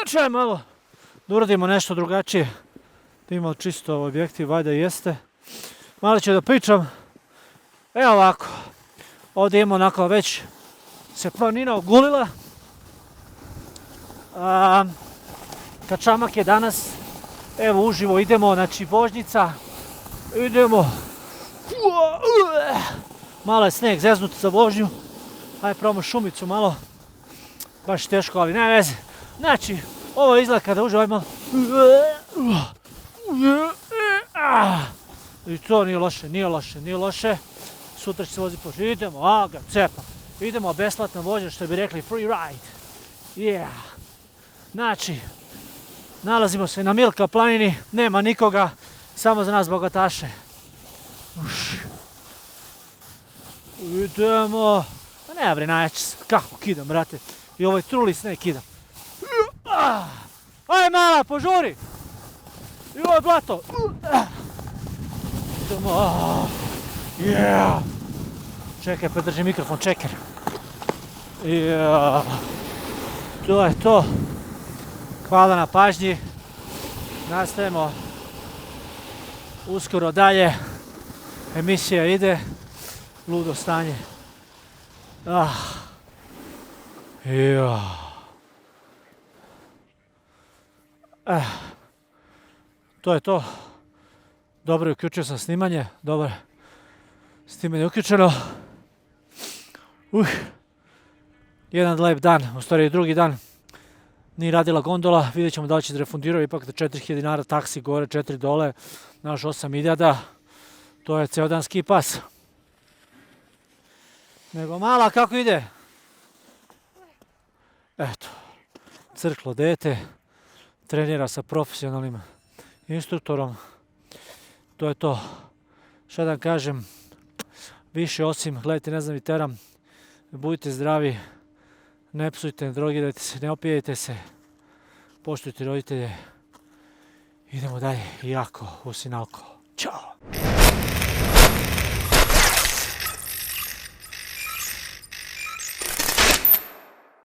Znači, ajmo malo da uradimo nešto drugačije. Da imamo čisto objektiv, valjda jeste. Malo ću da pričam. Evo ovako. Ovdje imamo onako već se planina ogulila. Kačamak je danas. Evo uživo idemo, znači vožnjica. Idemo. Malo je sneg zeznut za vožnju. Hajde probamo šumicu malo. Baš teško, ali ne veze. Znači, ovo izgleda kada uživo aj malo. I to nije loše, nije loše. Sutra će se voziti pošto idemo, cepa. Idemo besplatno vožnje, što bi rekli free ride. Yeah. Znači, nalazimo se na Milka planini, nema nikoga, samo za nas bogataše. Idemo. Pa ne bre, najjači sam, kako kidam, brate. I ovaj truli sneg kidam. Aj mala, požuri! I ovo je blato. Idemo. Yeah. Čekaj, pa drži mikrofon, čekaj. Yeah. To je to. Hvala na pažnji. Nastavimo uskoro dalje. Emisija ide. Ludo stanje. Yeah. To je to. Dobro, uključio sam snimanje. Dobro. Snimanje je uključeno. Jedan lep dan, u stvari drugi dan. Nije radila gondola, vidjet ćemo da li će da refundiraju ipak da 4000 dinara taksi gore, 4 dole, naš 8000. To je ceo dan ski pas. Nego mala, kako ide? Eto, crklo dete, trenira sa profesionalnim instruktorom. To je to. Šta da kažem, više osim, gledajte, ne znam i teram, budite zdravi, ne psujte, ne drogirajte se, ne opijajte se, poštujte roditelje. Idemo dalje, jako, usinalko. Ćao!